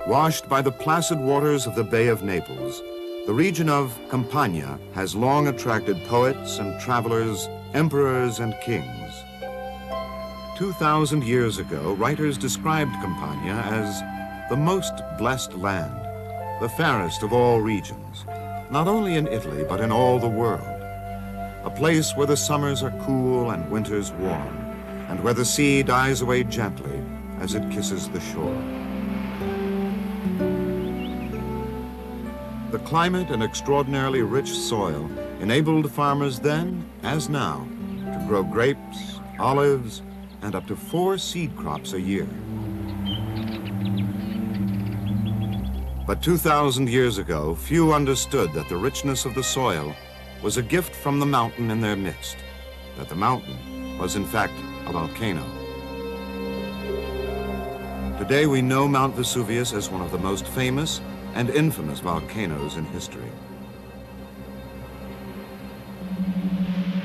Washed by the placid waters of the Bay of Naples, the region of Campania has long attracted poets and travelers, emperors and kings. 2,000 years ago, writers described Campania as the most blessed land, the fairest of all regions, not only in Italy, but in all the world. A place where the summers are cool and winters warm, and where the sea dies away gently as it kisses the shore. The climate and extraordinarily rich soil enabled farmers then, as now, to grow grapes, olives, and up to 4 seed crops a year. But 2,000 years ago, few understood that the richness of the soil was a gift from the mountain in their midst, that the mountain was in fact a volcano. Today we know Mount Vesuvius as one of the most famous and infamous volcanoes in history.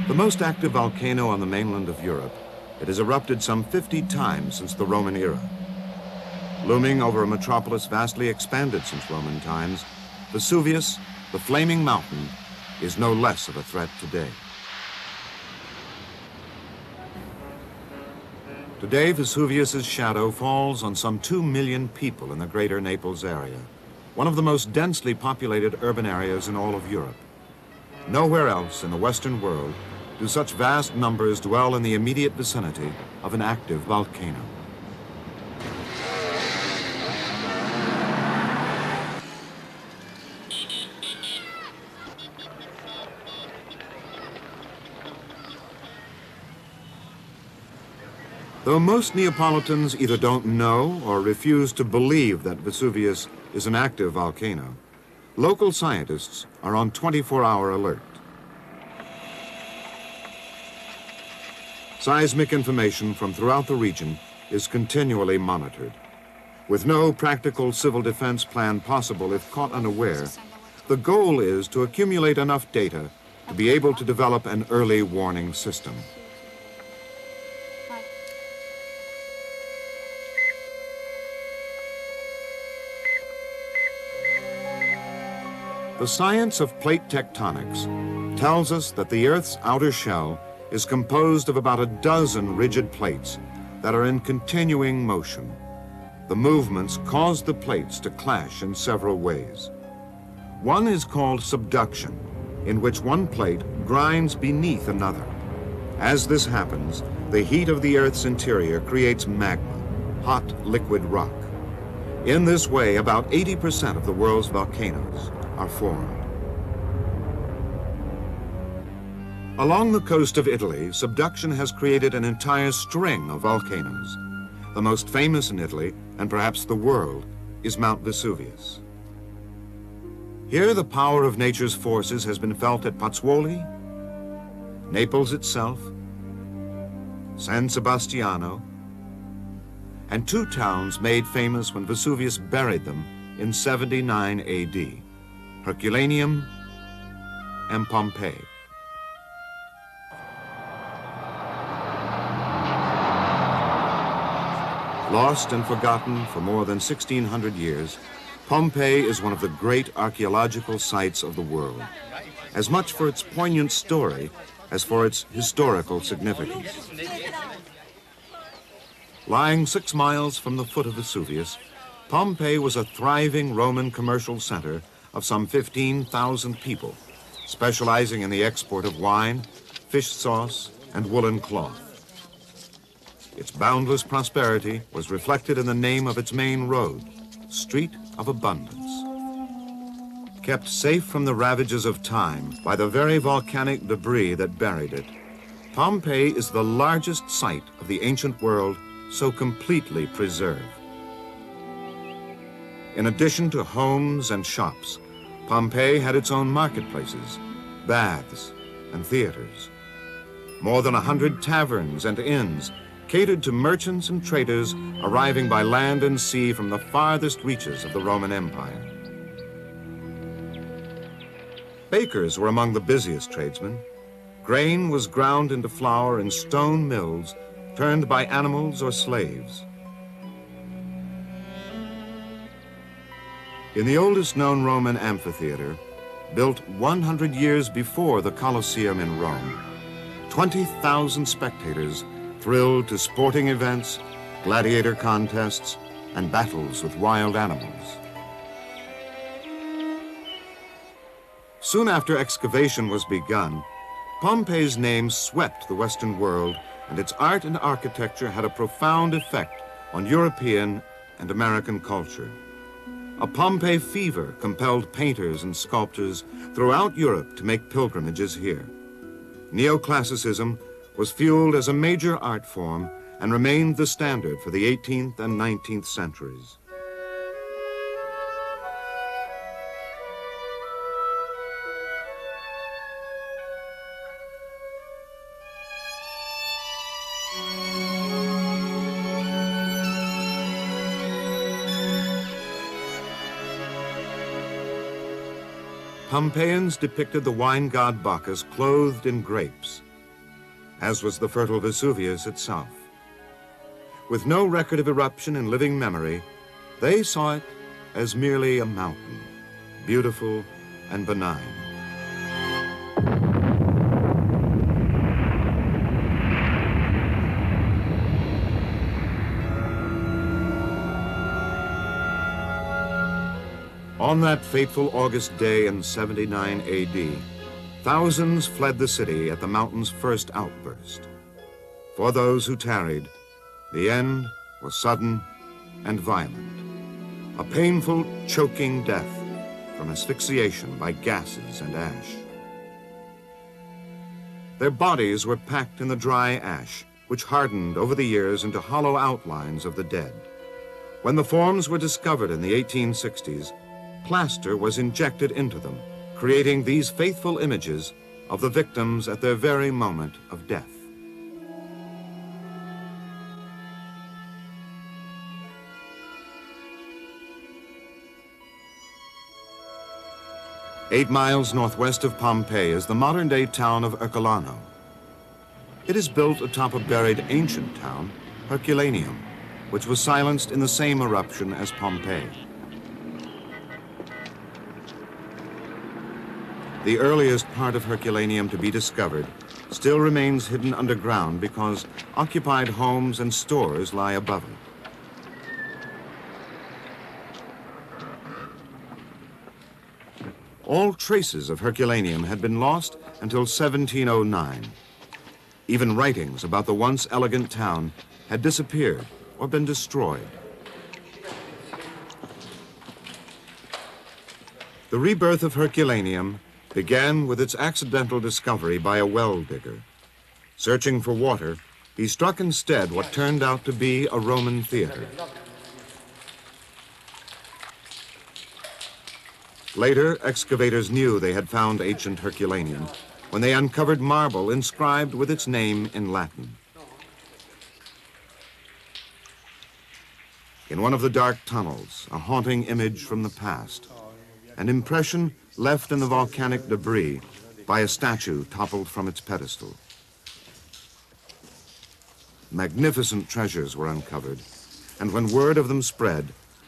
The most active volcano on the mainland of Europe, it has erupted some 50 times since the Roman era. Looming over a metropolis vastly expanded since Roman times, Vesuvius, the flaming mountain, is no less of a threat today. Today, Vesuvius's shadow falls on some 2 million people in the greater Naples area, one of the most densely populated urban areas in all of Europe. Nowhere else in the Western world do such vast numbers dwell in the immediate vicinity of an active volcano. Though most Neapolitans either don't know or refuse to believe that Vesuvius is an active volcano, local scientists are on 24-hour alert. Seismic information from throughout the region is continually monitored. With no practical civil defense plan possible if caught unaware, the goal is to accumulate enough data to be able to develop an early warning system. The science of plate tectonics tells us that the Earth's outer shell is composed of about a dozen rigid plates that are in continuing motion. The movements cause the plates to clash in several ways. One is called subduction, in which one plate grinds beneath another. As this happens, the heat of the Earth's interior creates magma, hot liquid rock. In this way, about 80% of the world's volcanoes are formed. Along the coast of Italy, subduction has created an entire string of volcanoes. The most famous in Italy, and perhaps the world, is Mount Vesuvius. Here, the power of nature's forces has been felt at Pozzuoli, Naples itself, San Sebastiano, and 2 towns made famous when Vesuvius buried them in 79 AD, Herculaneum and Pompeii. Lost and forgotten for more than 1,600 years, Pompeii is one of the great archaeological sites of the world, as much for its poignant story as for its historical significance. Lying 6 miles from the foot of Vesuvius, Pompeii was a thriving Roman commercial center of some 15,000 people, specializing in the export of wine, fish sauce, and woolen cloth. Its boundless prosperity was reflected in the name of its main road, Street of Abundance. Kept safe from the ravages of time by the very volcanic debris that buried it, Pompeii is the largest site of the ancient world so completely preserved. In addition to homes and shops, Pompeii had its own marketplaces, baths, and theaters. More than 100 taverns and inns catered to merchants and traders arriving by land and sea from the farthest reaches of the Roman Empire. Bakers were among the busiest tradesmen. Grain was ground into flour in stone mills turned by animals or slaves. In the oldest known Roman amphitheater, built 100 years before the Colosseum in Rome, 20,000 spectators thrilled to sporting events, gladiator contests, and battles with wild animals. Soon after excavation was begun, Pompeii's name swept the Western world, and its art and architecture had a profound effect on European and American culture. A Pompeii fever compelled painters and sculptors throughout Europe to make pilgrimages here. Neoclassicism was fueled as a major art form and remained the standard for the 18th and 19th centuries. Pompeians depicted the wine god Bacchus clothed in grapes, as was the fertile Vesuvius itself. With no record of eruption in living memory, they saw it as merely a mountain, beautiful and benign. On that fateful August day in 79 AD, thousands fled the city at the mountain's first outburst. For those who tarried, the end was sudden and violent, a painful, choking death from asphyxiation by gases and ash. Their bodies were packed in the dry ash, which hardened over the years into hollow outlines of the dead. When the forms were discovered in the 1860s, plaster was injected into them, creating these faithful images of the victims at their very moment of death. 8 miles northwest of Pompeii is the modern-day town of Herculaneum. It is built atop a buried ancient town, Herculaneum, which was silenced in the same eruption as Pompeii. The earliest part of Herculaneum to be discovered still remains hidden underground because occupied homes and stores lie above it. All traces of Herculaneum had been lost until 1709. Even writings about the once elegant town had disappeared or been destroyed. The rebirth of Herculaneum began with its accidental discovery by a well digger. Searching for water, he struck instead what turned out to be a Roman theater. Later, excavators knew they had found ancient Herculaneum when they uncovered marble inscribed with its name in Latin. In one of the dark tunnels, a haunting image from the past, an impression left in the volcanic debris by a statue toppled from its pedestal. Magnificent treasures were uncovered, and when word of them spread,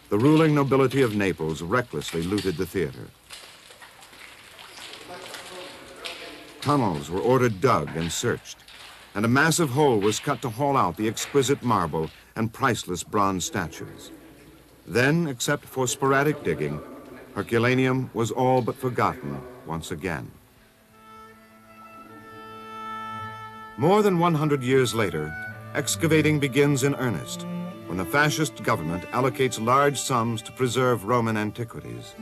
the ruling nobility of Naples recklessly looted the theater. Tunnels were ordered dug and searched, and a massive hole was cut to haul out the exquisite marble and priceless bronze statues. Then, except for sporadic digging, Herculaneum was all but forgotten once again. More than 100 years later, excavating begins in earnest when the fascist government allocates large sums to preserve Roman antiquities.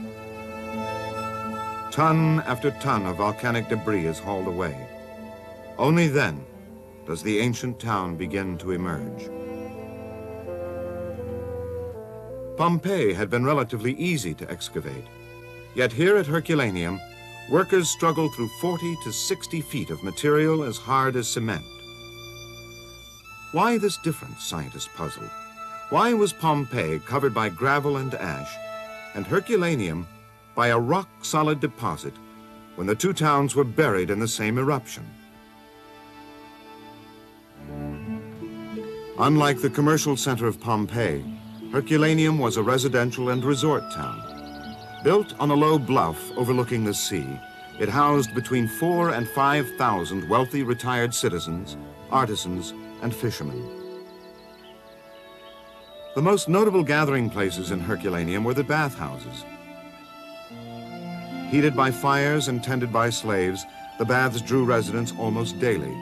Ton after ton of volcanic debris is hauled away. Only then does the ancient town begin to emerge. Pompeii had been relatively easy to excavate. Yet here at Herculaneum, workers struggled through 40 to 60 feet of material as hard as cement. Why this difference, scientists puzzled? Why was Pompeii covered by gravel and ash, and Herculaneum by a rock-solid deposit when the two towns were buried in the same eruption? Unlike the commercial center of Pompeii, Herculaneum was a residential and resort town. Built on a low bluff overlooking the sea, it housed between 4,000 and 5,000 wealthy retired citizens, artisans, and fishermen. The most notable gathering places in Herculaneum were the bathhouses. Heated by fires and tended by slaves, the baths drew residents almost daily.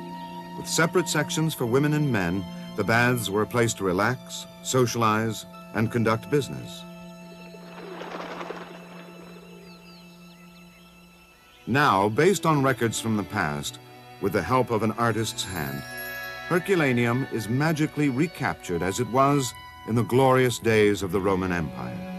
With separate sections for women and men, the baths were a place to relax, socialize, and conduct business. Now, based on records from the past, with the help of an artist's hand, Herculaneum is magically recaptured as it was in the glorious days of the Roman Empire.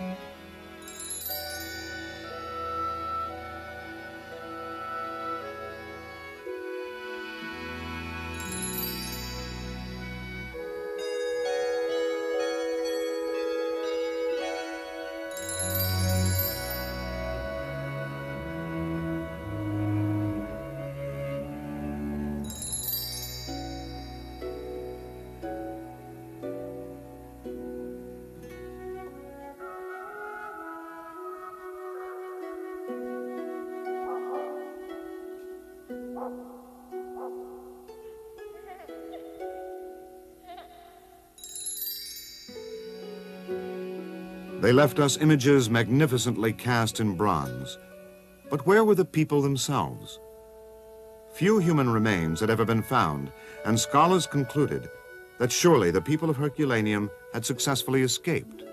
They left us images magnificently cast in bronze. But where were the people themselves? Few human remains had ever been found, and scholars concluded that surely the people of Herculaneum had successfully escaped.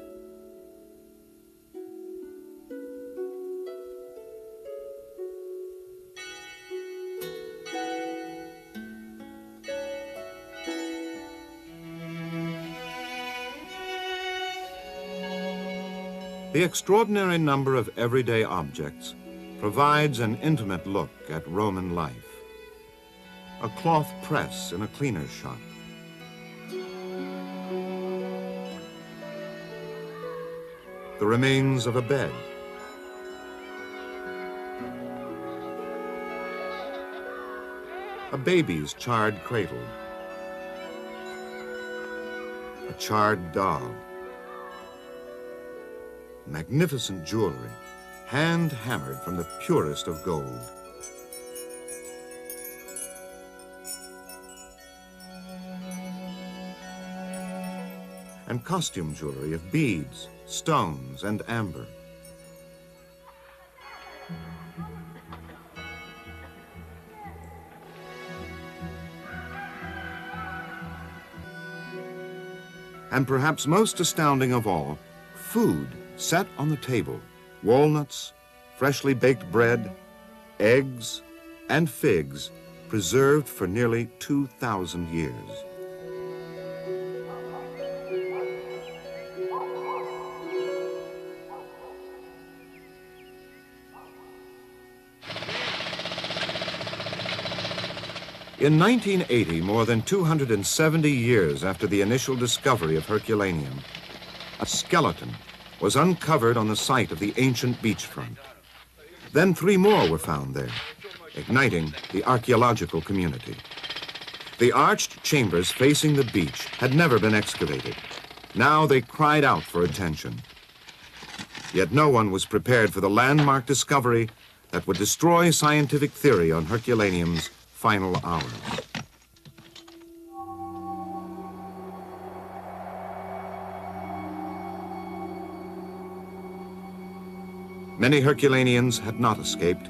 The extraordinary number of everyday objects provides an intimate look at Roman life. A cloth press in a cleaner's shop. The remains of a bed. A baby's charred cradle. A charred dog. Magnificent jewelry, hand-hammered from the purest of gold. And costume jewelry of beads, stones, and amber. And perhaps most astounding of all, food set on the table, walnuts, freshly baked bread, eggs, and figs preserved for nearly 2,000 years. In 1980, more than 270 years after the initial discovery of Herculaneum, a skeleton was uncovered on the site of the ancient beachfront. Then 3 more were found there, igniting the archaeological community. The arched chambers facing the beach had never been excavated. Now they cried out for attention. Yet no one was prepared for the landmark discovery that would destroy scientific theory on Herculaneum's final hours. Many Herculaneans had not escaped.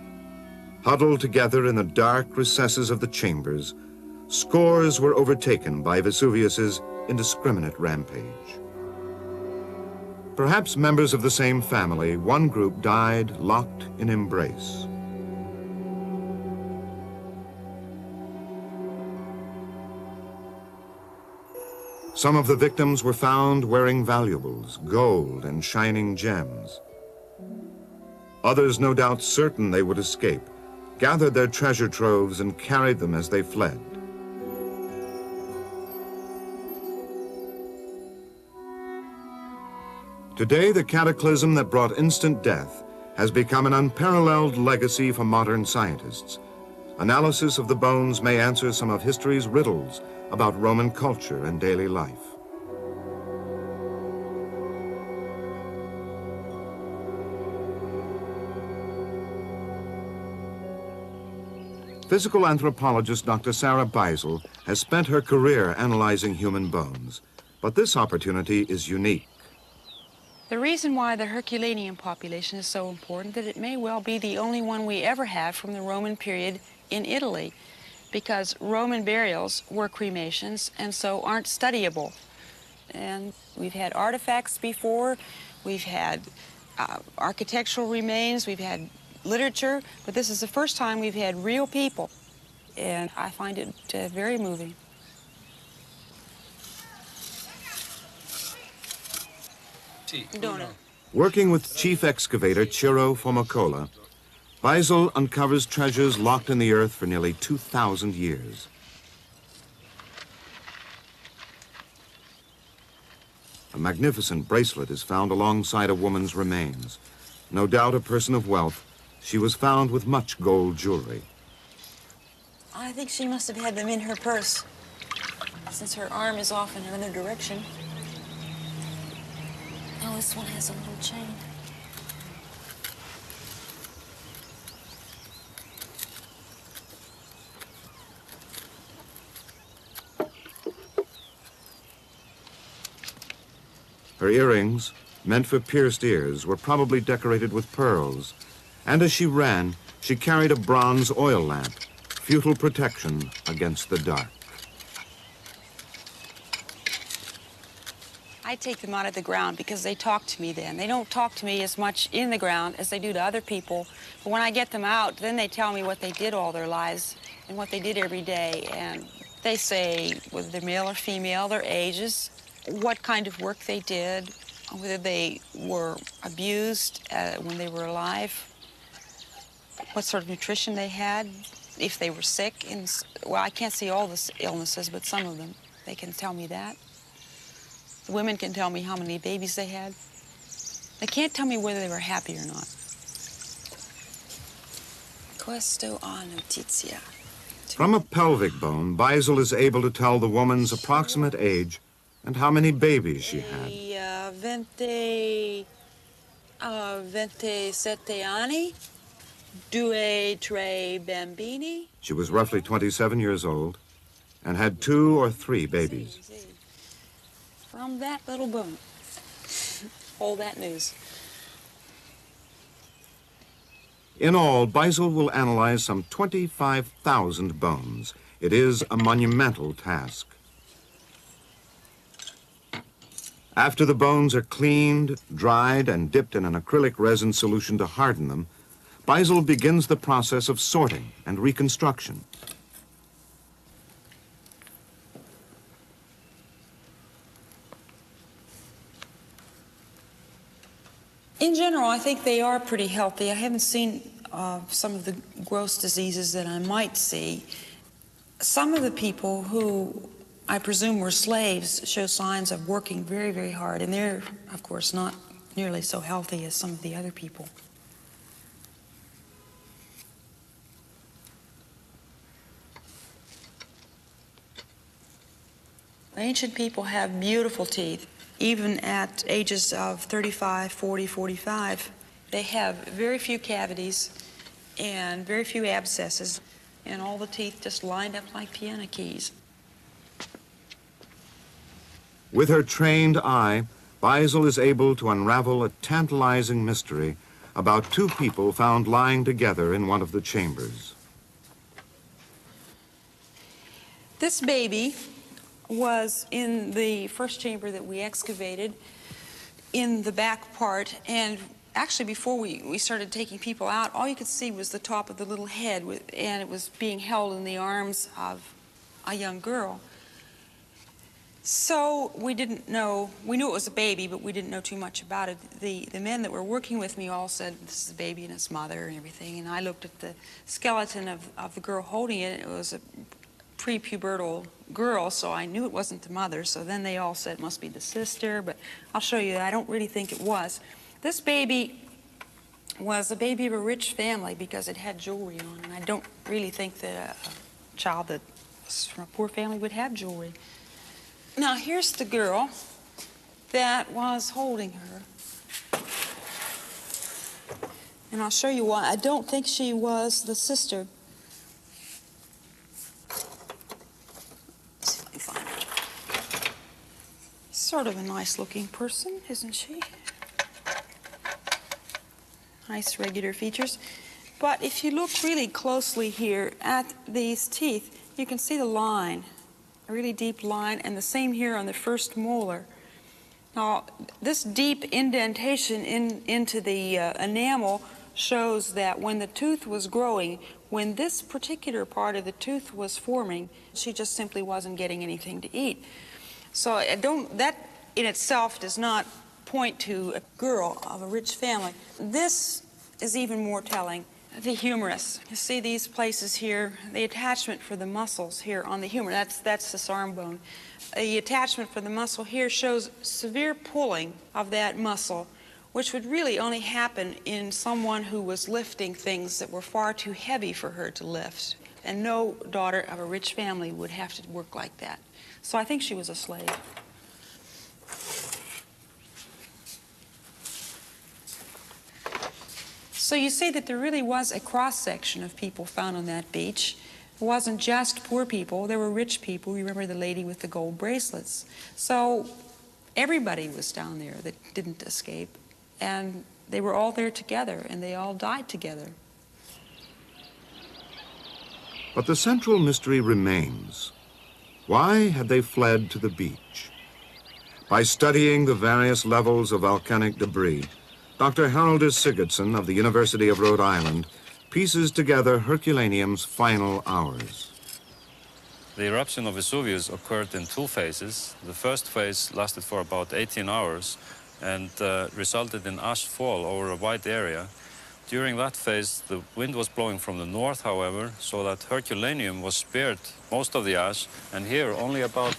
Huddled together in the dark recesses of the chambers, scores were overtaken by Vesuvius's indiscriminate rampage. Perhaps members of the same family, one group died locked in embrace. Some of the victims were found wearing valuables, gold and shining gems. Others, no doubt certain they would escape, gathered their treasure troves and carried them as they fled. Today, the cataclysm that brought instant death has become an unparalleled legacy for modern scientists. Analysis of the bones may answer some of history's riddles about Roman culture and daily life. Physical anthropologist Dr. Sarah Beisel has spent her career analyzing human bones, but this opportunity is unique. The reason why the Herculaneum population is so important that it may well be the only one we ever have from the Roman period in Italy, because Roman burials were cremations and so aren't studyable. And we've had artifacts before, we've had architectural remains, we've had literature, but this is the first time we've had real people, and I find it very moving. Working with chief excavator Ciro Fomacola, Beisel uncovers treasures locked in the earth for nearly 2,000 years. A magnificent bracelet is found alongside a woman's remains. No doubt a person of wealth, she was found with much gold jewelry. I think she must have had them in her purse, since her arm is off in another direction. Oh, this one has a little chain. Her earrings, meant for pierced ears, were probably decorated with pearls. And as she ran, she carried a bronze oil lamp, futile protection against the dark. I take them out of the ground because they talk to me then. They don't talk to me as much in the ground as they do to other people. But when I get them out, then they tell me what they did all their lives and what they did every day. And they say whether they're male or female, their ages, what kind of work they did, whether they were abused when they were alive, what sort of nutrition they had, if they were sick. And, well, I can't see all the illnesses, but some of them, they can tell me that. The women can tell me how many babies they had. They can't tell me whether they were happy or not. Questo a notizia. From a pelvic bone, Beisel is able to tell the woman's approximate age and how many babies she had. 27 anni, 2-3 bambini. She was roughly 27 years old and had 2 or 3 babies. From that little bone. All that news. In all, Beisel will analyze some 25,000 bones. It is a monumental task. After the bones are cleaned, dried, and dipped in an acrylic resin solution to harden them, Beisel begins the process of sorting and reconstruction. In general, I think they are pretty healthy. I haven't seen some of the gross diseases that I might see. Some of the people who I presume were slaves show signs of working very, very hard, and they're, of course, not nearly so healthy as some of the other people. Ancient people have beautiful teeth. Even at ages of 35, 40, 45, they have very few cavities and very few abscesses, and all the teeth just lined up like piano keys. With her trained eye, Beisel is able to unravel a tantalizing mystery about 2 people found lying together in one of the chambers. This baby was in the first chamber that we excavated in the back part, and actually before we started taking people out, all you could see was the top of the little head, and it was being held in the arms of a young girl. So we didn't know, we knew it was a baby, but we didn't know too much about it. The men that were working with me all said, this is a baby and its mother and everything, and I looked at the skeleton of the girl holding it, and it was a pre-pubertal girl, so I knew it wasn't the mother. So then they all said it must be the sister, but I'll show you that I don't really think it was. This baby was a baby of a rich family because it had jewelry on, and I don't really think that a child that was from a poor family would have jewelry. Now here's the girl that was holding her, and I'll show you why. I don't think she was the sister. sort of a nice-looking person, isn't she? Nice regular features. But if you look really closely here at these teeth, you can see the line, a really deep line, and the same here on the first molar. Now, this deep indentation into the enamel shows that when the tooth was growing, when this particular part of the tooth was forming, she just simply wasn't getting anything to eat. So that in itself does not point to a girl of a rich family. This is even more telling. The humerus. You see these places here, the attachment for the muscles here on the humor, that's this arm bone. The attachment for the muscle here shows severe pulling of that muscle, which would really only happen in someone who was lifting things that were far too heavy for her to lift. And no daughter of a rich family would have to work like that. So I think she was a slave. So you see that there really was a cross-section of people found on that beach. It wasn't just poor people, there were rich people. Remember the lady with the gold bracelets. So everybody was down there that didn't escape, and they were all there together, and they all died together. But the central mystery remains. Why had they fled to the beach? By studying the various levels of volcanic debris, Dr. Haraldus Sigurdsson of the University of Rhode Island pieces together Herculaneum's final hours. The eruption of Vesuvius occurred in two phases. The first phase lasted for about 18 hours and resulted in ash fall over a wide area. During that phase, the wind was blowing from the north, however, so that Herculaneum was spared most of the ash, and here only about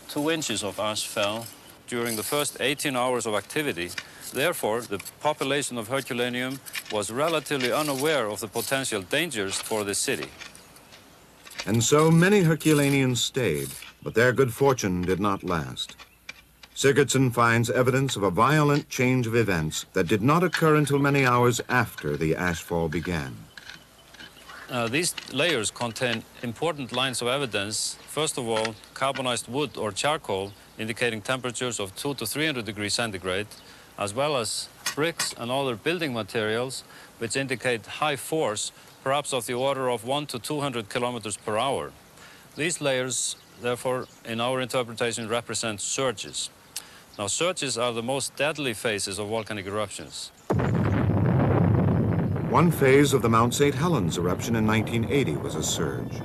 2 inches of ash fell during the first 18 hours of activity. Therefore, the population of Herculaneum was relatively unaware of the potential dangers for the city. And so many Herculaneans stayed, but their good fortune did not last. Sigurdsson finds evidence of a violent change of events that did not occur until many hours after the ashfall began. These layers contain important lines of evidence. First of all, carbonized wood or charcoal, indicating temperatures of 200 to 300 degrees centigrade, as well as bricks and other building materials, which indicate high force, perhaps of the order of 100 to 200 kilometers per hour. These layers, therefore, in our interpretation, represent surges. Now, surges are the most deadly phases of volcanic eruptions. One phase of the Mount St. Helens eruption in 1980 was a surge.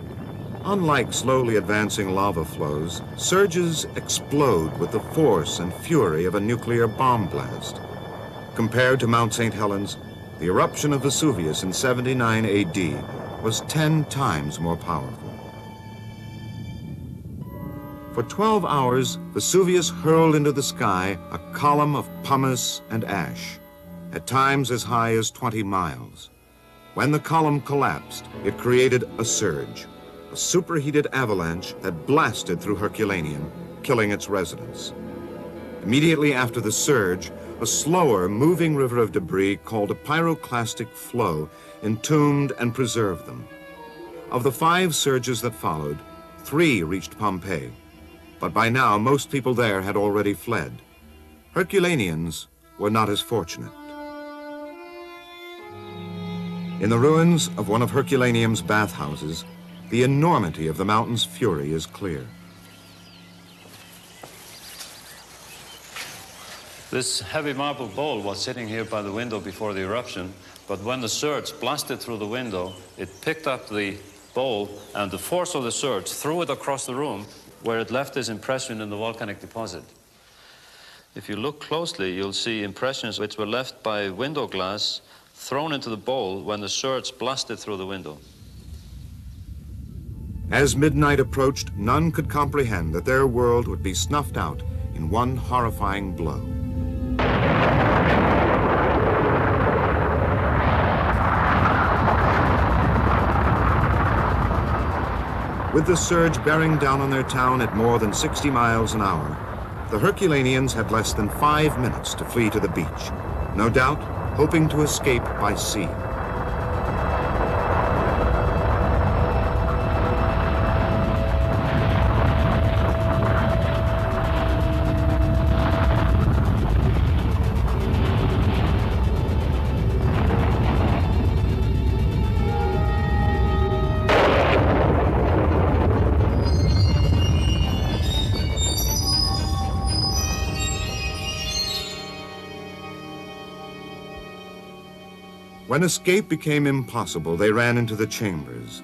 Unlike slowly advancing lava flows, surges explode with the force and fury of a nuclear bomb blast. Compared to Mount St. Helens, the eruption of Vesuvius in 79 AD was 10 times more powerful. For 12 hours, Vesuvius hurled into the sky a column of pumice and ash, at times as high as 20 miles. When the column collapsed, it created a surge, a superheated avalanche that blasted through Herculaneum, killing its residents. Immediately after the surge, a slower moving river of debris called a pyroclastic flow entombed and preserved them. Of the 5 surges that followed, 3 reached Pompeii, but by now most people there had already fled. Herculaneans were not as fortunate. In the ruins of one of Herculaneum's bathhouses, the enormity of the mountain's fury is clear. This heavy marble bowl was sitting here by the window before the eruption, but when the surge blasted through the window, it picked up the bowl, and the force of the surge threw it across the room, where it left this impression in the volcanic deposit. If you look closely, you'll see impressions which were left by window glass thrown into the bowl when the surge blasted through the window. As midnight approached, none could comprehend that their world would be snuffed out in one horrifying blow. With the surge bearing down on their town at more than 60 miles an hour, the Herculaneans had less than 5 minutes to flee to the beach, no doubt hoping to escape by sea. When escape became impossible, they ran into the chambers.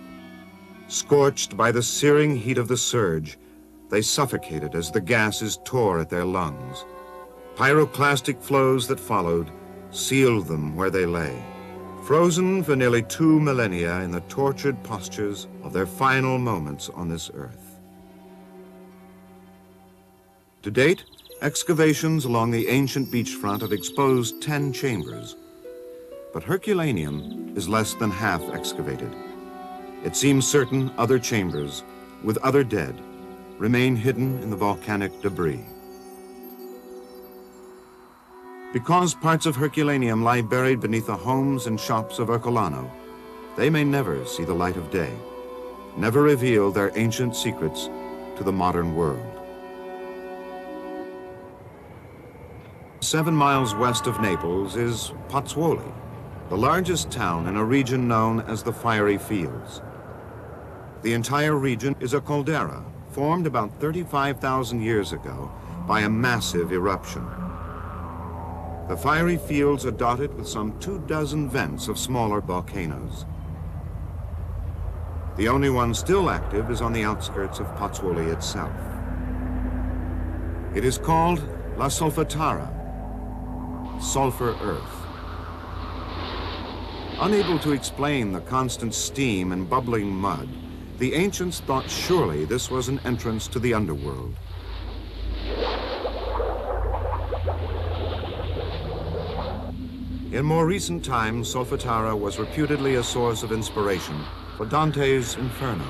Scorched by the searing heat of the surge, they suffocated as the gases tore at their lungs. Pyroclastic flows that followed sealed them where they lay, frozen for nearly 2 millennia in the tortured postures of their final moments on this earth. To date, excavations along the ancient beachfront have exposed 10 chambers, but Herculaneum is less than half excavated. It seems certain other chambers, with other dead, remain hidden in the volcanic debris. Because parts of Herculaneum lie buried beneath the homes and shops of Ercolano, they may never see the light of day, never reveal their ancient secrets to the modern world. 7 miles west of Naples is Pozzuoli, the largest town in a region known as the Fiery Fields. The entire region is a caldera formed about 35,000 years ago by a massive eruption. The Fiery Fields are dotted with some 24 vents of smaller volcanoes. The only one still active is on the outskirts of Pozzuoli itself. It is called La Solfatara, sulfur earth. Unable to explain the constant steam and bubbling mud, the ancients thought surely this was an entrance to the underworld. In more recent times, Solfatara was reputedly a source of inspiration for Dante's Inferno.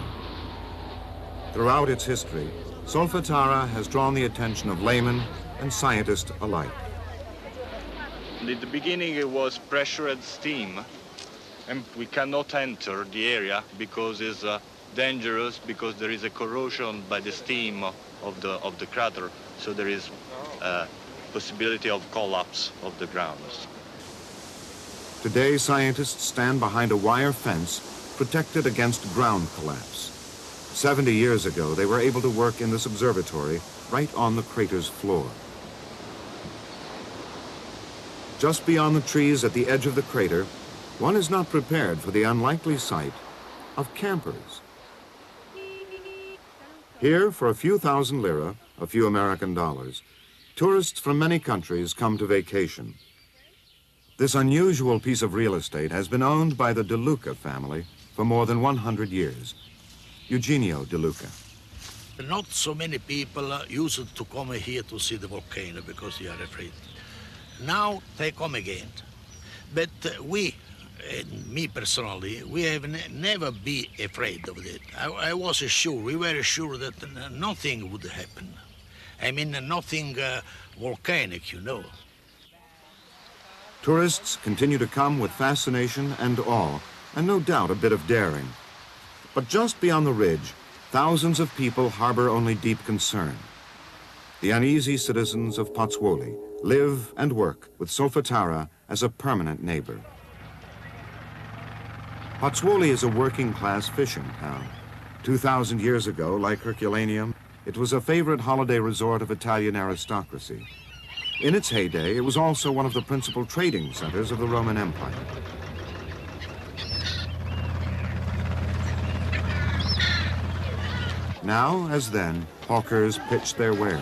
Throughout its history, Solfatara has drawn the attention of laymen and scientists alike. In the beginning it was pressure and steam, and we cannot enter the area because it's dangerous, because there is a corrosion by the steam of the crater, so there is a possibility of collapse of the grounds. Today, scientists stand behind a wire fence protected against ground collapse. 70 years ago, they were able to work in this observatory right on the crater's floor. Just beyond the trees at the edge of the crater, one is not prepared for the unlikely sight of campers. Here, for a few thousand lira, a few American dollars, tourists from many countries come to vacation. This unusual piece of real estate has been owned by the De Luca family for more than 100 years. Eugenio De Luca. Not so many people used to come here to see the volcano because they are afraid. Now they come again. But we, and me personally, we have never been afraid of it. I was sure, we were sure that nothing would happen. I mean, nothing volcanic, you know. Tourists continue to come with fascination and awe, and no doubt a bit of daring. But just beyond the ridge, thousands of people harbor only deep concern. The uneasy citizens of Pozzuoli live and work with Solfatara as a permanent neighbor. Pozzuoli is a working-class fishing town. 2,000 years ago, like Herculaneum, it was a favorite holiday resort of Italian aristocracy. In its heyday, it was also one of the principal trading centers of the Roman Empire. Now, as then, hawkers pitch their wares.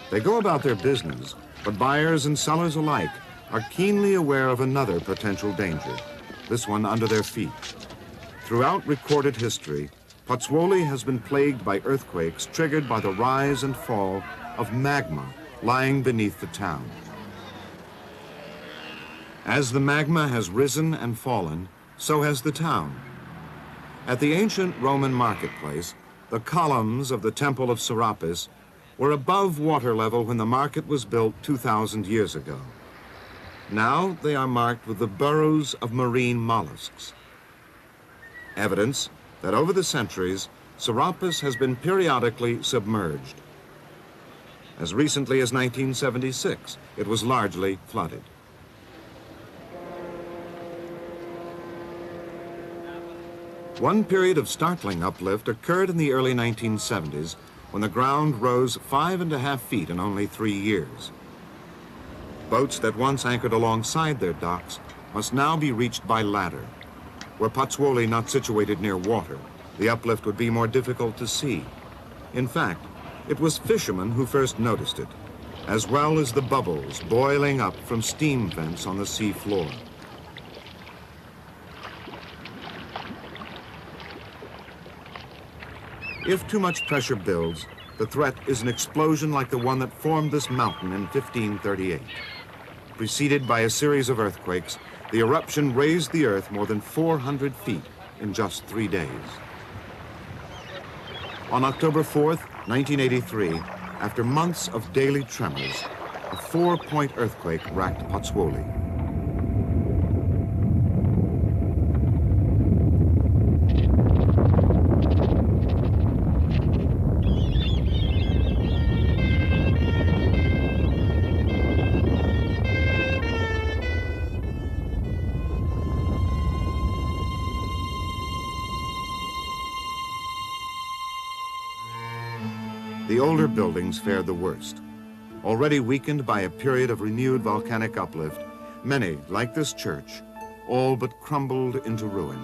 They go about their business, but buyers and sellers alike are keenly aware of another potential danger, this one under their feet. Throughout recorded history, Pozzuoli has been plagued by earthquakes triggered by the rise and fall of magma lying beneath the town. As the magma has risen and fallen, so has the town. At the ancient Roman marketplace, the columns of the Temple of Serapis were above water level when the market was built 2,000 years ago. Now they are marked with the burrows of marine mollusks. Evidence that over the centuries, Serapis has been periodically submerged. As recently as 1976, it was largely flooded. One period of startling uplift occurred in the early 1970s when the ground rose 5.5 feet in only 3 years. Boats that once anchored alongside their docks must now be reached by ladder. Were Pozzuoli not situated near water, the uplift would be more difficult to see. In fact, it was fishermen who first noticed it, as well as the bubbles boiling up from steam vents on the sea floor. If too much pressure builds, the threat is an explosion like the one that formed this mountain in 1538. Preceded by a series of earthquakes, the eruption raised the earth more than 400 feet in just 3 days. On October 4th, 1983, after months of daily tremors, a 4-point earthquake racked Pozzuoli. The older buildings fared the worst. Already weakened by a period of renewed volcanic uplift, many, like this church, all but crumbled into ruin.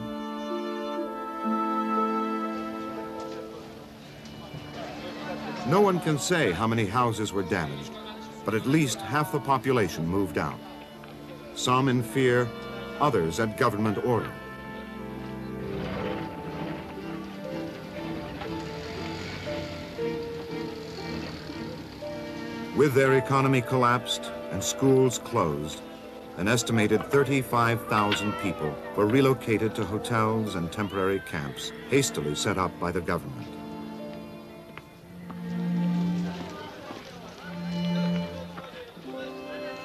No one can say how many houses were damaged, but at least half the population moved out. Some in fear, others at government order. With their economy collapsed and schools closed, an estimated 35,000 people were relocated to hotels and temporary camps hastily set up by the government.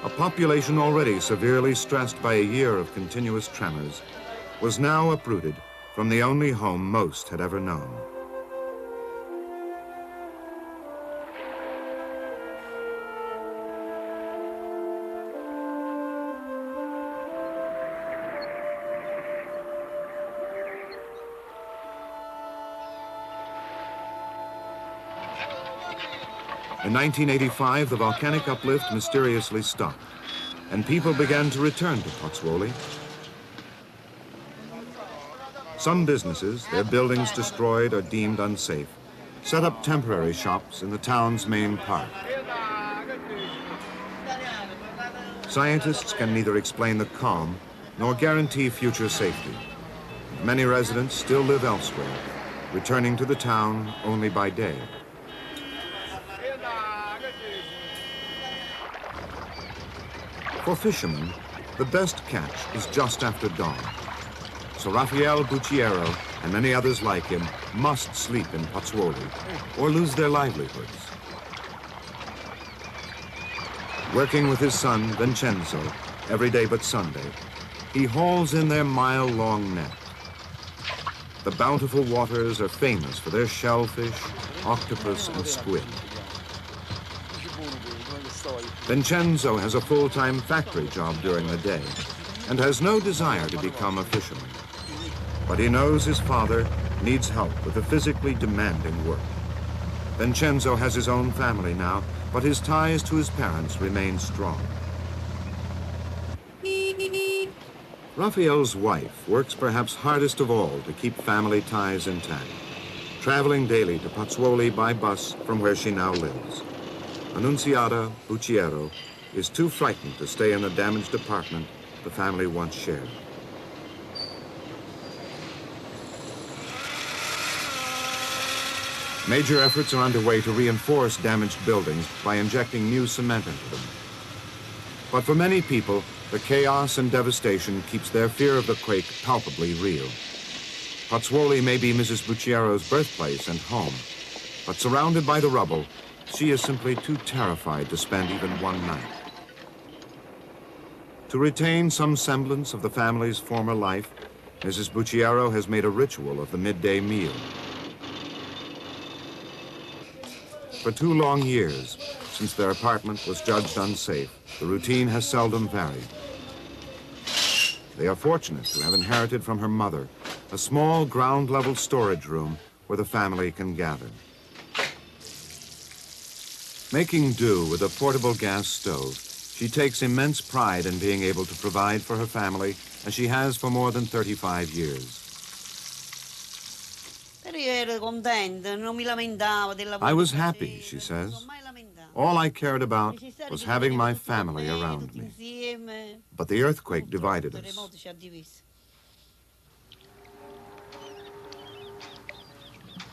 A population already severely stressed by a year of continuous tremors was now uprooted from the only home most had ever known. In 1985, the volcanic uplift mysteriously stopped, and people began to return to Pozzuoli. Some businesses, their buildings destroyed or deemed unsafe, set up temporary shops in the town's main park. Scientists can neither explain the calm nor guarantee future safety. Many residents still live elsewhere, returning to the town only by day. For fishermen, the best catch is just after dawn. So Rafael Bucciero and many others like him must sleep in Pozzuoli or lose their livelihoods. Working with his son, Vincenzo, every day but Sunday, he hauls in their mile-long net. The bountiful waters are famous for their shellfish, octopus, and squid. Vincenzo has a full-time factory job during the day and has no desire to become a fisherman. But he knows his father needs help with the physically demanding work. Vincenzo has his own family now, but his ties to his parents remain strong. Rafael's wife works perhaps hardest of all to keep family ties intact, traveling daily to Pozzuoli by bus from where she now lives. Annunziata Bucciero is too frightened to stay in the damaged apartment the family once shared. Major efforts are underway to reinforce damaged buildings by injecting new cement into them. But for many people, the chaos and devastation keeps their fear of the quake palpably real. Pozzuoli may be Mrs. Bucciero's birthplace and home, but surrounded by the rubble, she is simply too terrified to spend even one night. To retain some semblance of the family's former life, Mrs. Bucciero has made a ritual of the midday meal. For 2 long years, since their apartment was judged unsafe, the routine has seldom varied. They are fortunate to have inherited from her mother a small ground-level storage room where the family can gather. Making do with a portable gas stove, she takes immense pride in being able to provide for her family, as she has for more than 35 years. I was happy, she says. All I cared about was having my family around me. But the earthquake divided us.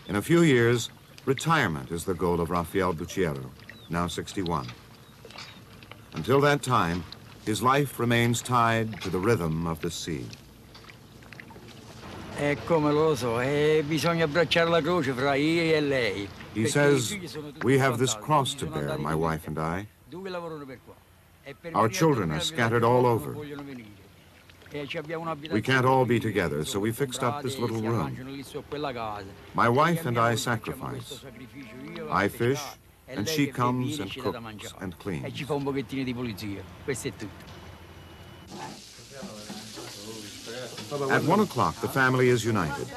In a few years, retirement is the goal of Rafael Bucciero, now 61. Until that time, his life remains tied to the rhythm of the sea. È come lo so, bisogna abbracciare la croce fra io e lei. He says, we have this cross to bear, my wife and I. Our children are scattered all over. We can't all be together, so we fixed up this little room. My wife and I sacrifice. I fish, and she comes and cooks and cleans. At 1 o'clock, the family is united,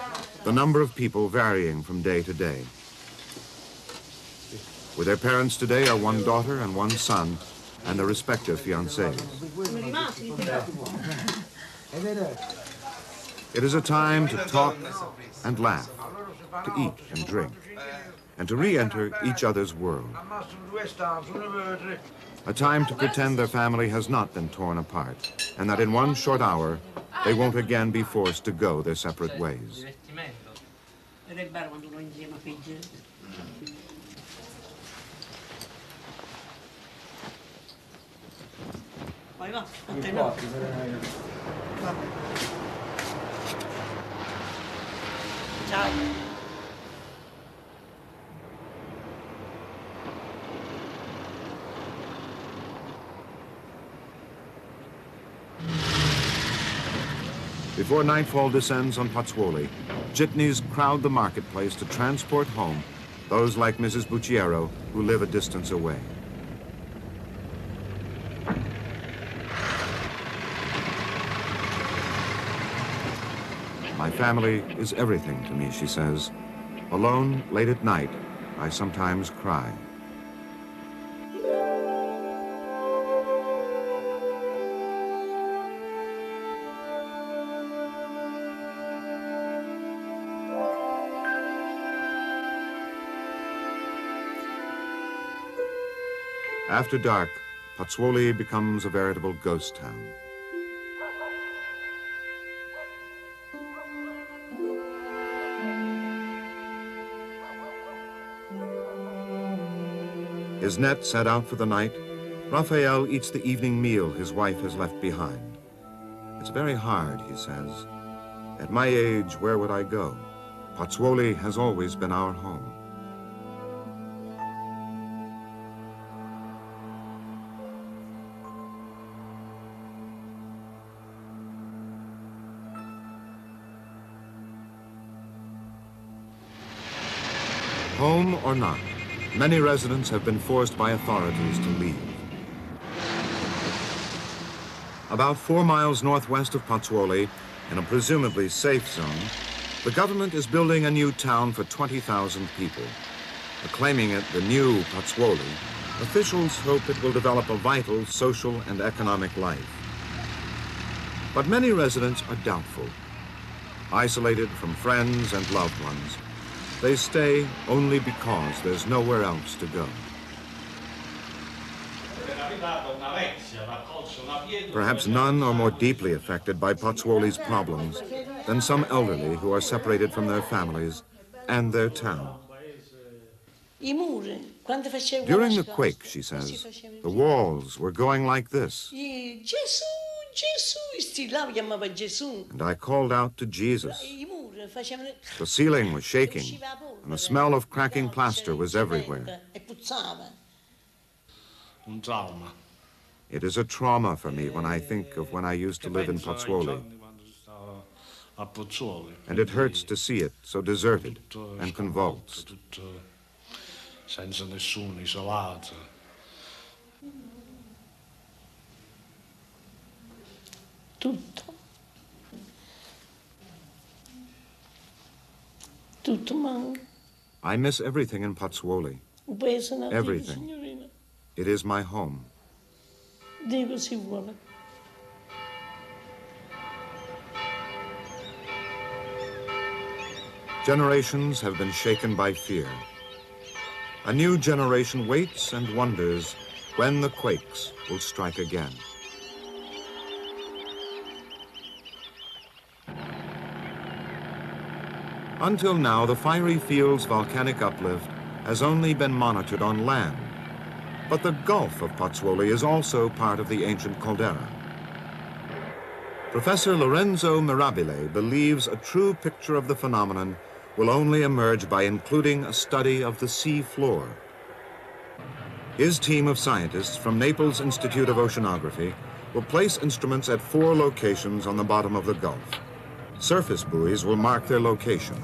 the number of people varying from day to day. With their parents today are one daughter and one son, and their respective fiancés. It is a time to talk and laugh, to eat and drink, and to re-enter each other's world. A time to pretend their family has not been torn apart, and that in one short hour, they won't again be forced to go their separate ways. Ciao. Before nightfall descends on Pozzuoli, jitneys crowd the marketplace to transport home those like Mrs. Bucciero who live a distance away. My family is everything to me, she says. Alone, late at night, I sometimes cry. After dark, Pozzuoli becomes a veritable ghost town. His net set out for the night, Raphael eats the evening meal his wife has left behind. It's very hard, he says. At my age, where would I go? Pozzuoli has always been our home. Home or not, many residents have been forced by authorities to leave. About 4 miles northwest of Pozzuoli, in a presumably safe zone, the government is building a new town for 20,000 people. Acclaiming it the new Pozzuoli, officials hope it will develop a vital social and economic life. But many residents are doubtful. Isolated from friends and loved ones, they stay only because there's nowhere else to go. Perhaps none are more deeply affected by Pozzuoli's problems than some elderly who are separated from their families and their town. During the quake, she says, the walls were going like this. And I called out to Jesus. The ceiling was shaking, and the smell of cracking plaster was everywhere. It is a trauma for me when I think of when I used to live in Pozzuoli. And it hurts to see it so deserted and convulsed. Senza nessuno, isolato. Tutto. Tutto manca. I miss everything in Pozzuoli. Un paese nativo, Everything. signorina. It is my home. Dio si vuole. Generations have been shaken by fear. A new generation waits and wonders when the quakes will strike again. Until now, the fiery field's volcanic uplift has only been monitored on land. But the Gulf of Pozzuoli is also part of the ancient caldera. Professor Lorenzo Mirabile believes a true picture of the phenomenon will only emerge by including a study of the sea floor. His team of scientists from Naples Institute of Oceanography will place instruments at 4 locations on the bottom of the Gulf. Surface buoys will mark their location.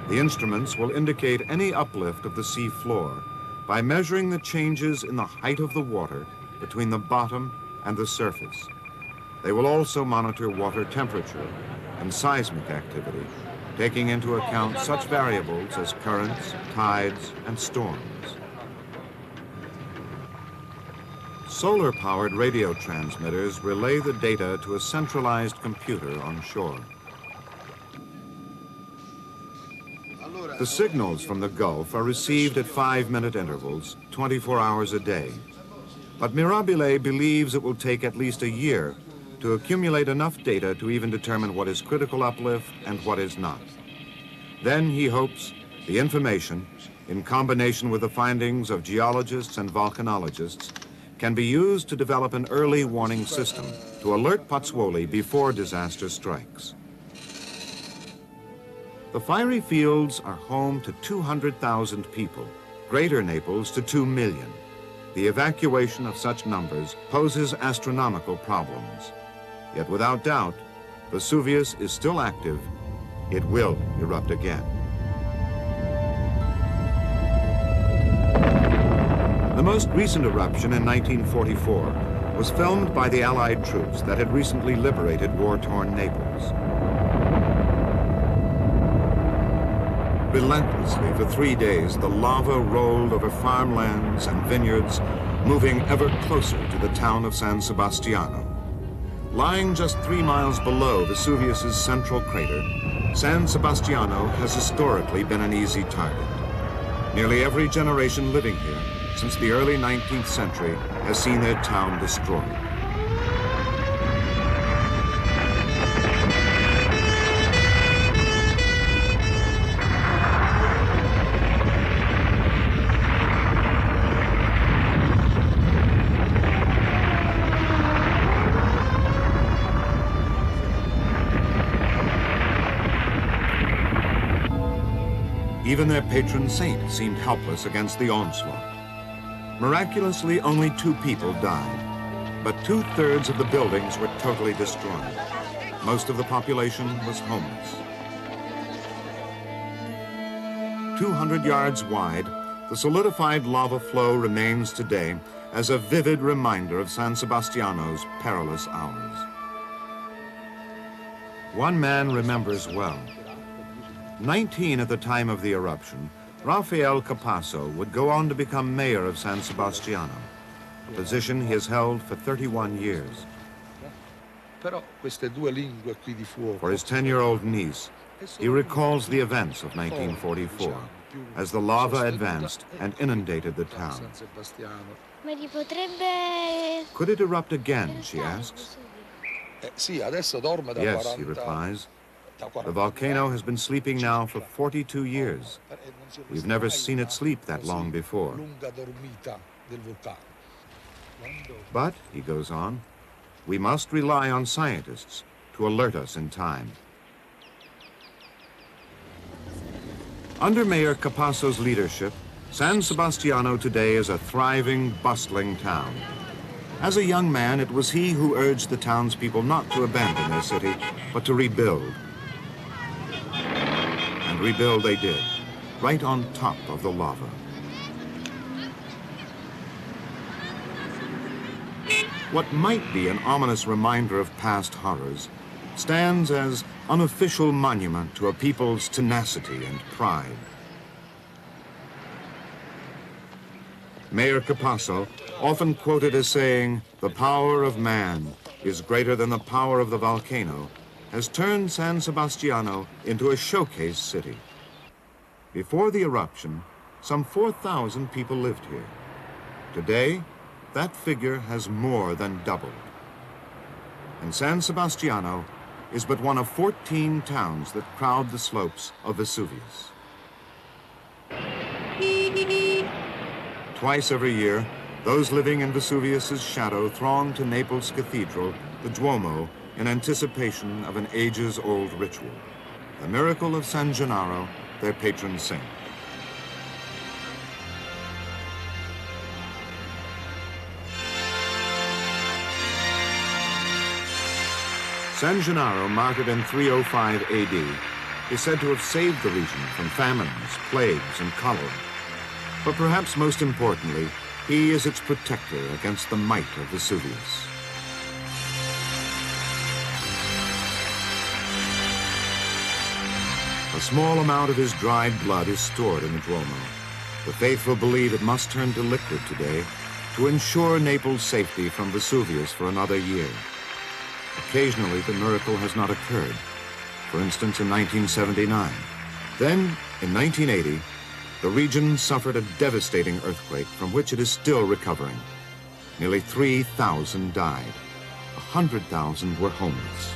The instruments will indicate any uplift of the sea floor by measuring the changes in the height of the water between the bottom and the surface. They will also monitor water temperature and seismic activity, taking into account such variables as currents, tides, and storms. Solar-powered radio transmitters relay the data to a centralized computer on shore. The signals from the Gulf are received at 5-minute intervals, 24 hours a day. But Mirabile believes it will take at least a year to accumulate enough data to even determine what is critical uplift and what is not. Then he hopes the information, in combination with the findings of geologists and volcanologists, can be used to develop an early warning system to alert Pozzuoli before disaster strikes. The fiery fields are home to 200,000 people, Greater Naples to 2 million. The evacuation of such numbers poses astronomical problems. Yet without doubt, Vesuvius is still active. It will erupt again. The most recent eruption in 1944 was filmed by the Allied troops that had recently liberated war-torn Naples. Relentlessly for 3 days, the lava rolled over farmlands and vineyards, moving ever closer to the town of San Sebastiano. Lying just 3 miles below Vesuvius's central crater, San Sebastiano has historically been an easy target. Nearly every generation living here since the early 19th century has seen their town destroyed. Even their patron saint seemed helpless against the onslaught. Miraculously, only 2 people died, but 2/3 of the buildings were totally destroyed. Most of the population was homeless. 200 yards wide, the solidified lava flow remains today as a vivid reminder of San Sebastiano's perilous hours. One man remembers well. 19 at the time of the eruption, Rafael Capasso would go on to become mayor of San Sebastiano, a position he has held for 31 years. For his 10-year-old niece, he recalls the events of 1944 as the lava advanced and inundated the town. Could it erupt again, she asks. Yes, he replies. The volcano has been sleeping now for 42 years. We've never seen it sleep that long before. But, he goes on, we must rely on scientists to alert us in time. Under Mayor Capasso's leadership, San Sebastiano today is a thriving, bustling town. As a young man, it was he who urged the townspeople not to abandon their city, but to rebuild. And rebuild they did, right on top of the lava. What might be an ominous reminder of past horrors stands as unofficial monument to a people's tenacity and pride. Mayor Capasso, often quoted as saying, "The power of man is greater than the power of the volcano," has turned San Sebastiano into a showcase city. Before the eruption, some 4,000 people lived here. Today, that figure has more than doubled. And San Sebastiano is but one of 14 towns that crowd the slopes of Vesuvius. Twice every year, those living in Vesuvius's shadow throng to Naples Cathedral, the Duomo, in anticipation of an ages-old ritual, the miracle of San Gennaro, their patron saint. San Gennaro, martyred in 305 AD, is said to have saved the region from famines, plagues, and cholera. But perhaps most importantly, he is its protector against the might of Vesuvius. A small amount of his dried blood is stored in the Duomo. The faithful believe it must turn to liquid today to ensure Naples' safety from Vesuvius for another year. Occasionally, the miracle has not occurred. For instance, in 1979. Then, in 1980, the region suffered a devastating earthquake from which it is still recovering. Nearly 3,000 died. 100,000 were homeless.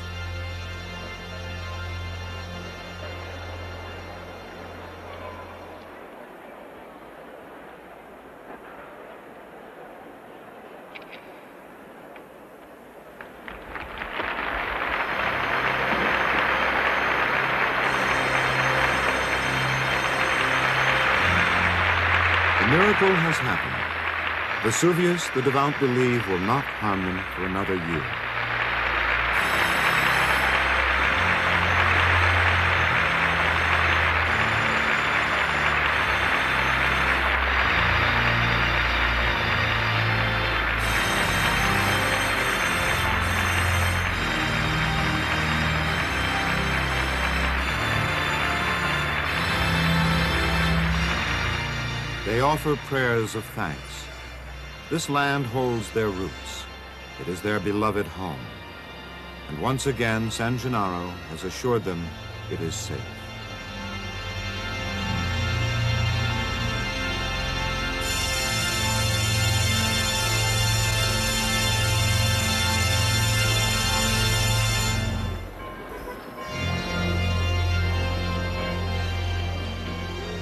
The miracle has happened. Vesuvius, the devout believe, will not harm them for another year. They offer prayers of thanks. This land holds their roots. It is their beloved home. And once again, San Gennaro has assured them it is safe.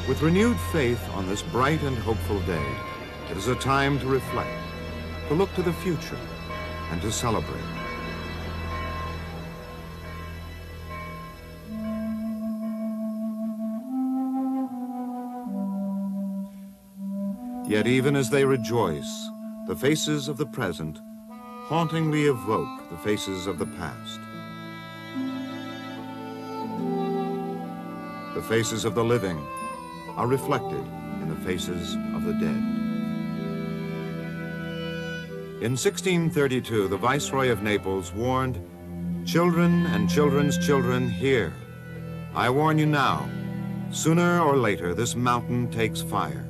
With renewed faith on this bright and hopeful day, it is a time to reflect, to look to the future, and to celebrate. Yet even as they rejoice, the faces of the present hauntingly evoke the faces of the past. The faces of the living are reflected in the faces of the dead. In 1632, the Viceroy of Naples warned, "Children and children's children, hear. I warn you now, sooner or later this mountain takes fire.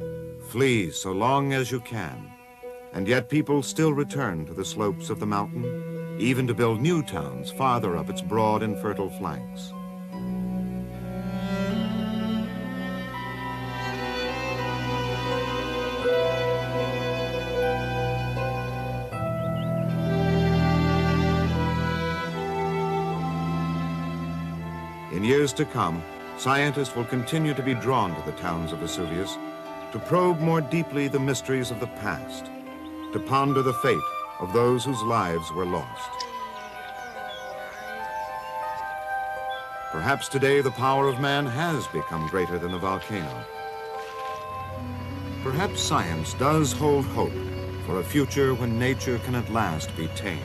Flee so long as you can." And yet people still return to the slopes of the mountain, even to build new towns farther up its broad and fertile flanks. In years to come, scientists will continue to be drawn to the towns of Vesuvius, to probe more deeply the mysteries of the past, to ponder the fate of those whose lives were lost. Perhaps today the power of man has become greater than the volcano. Perhaps science does hold hope for a future when nature can at last be tamed.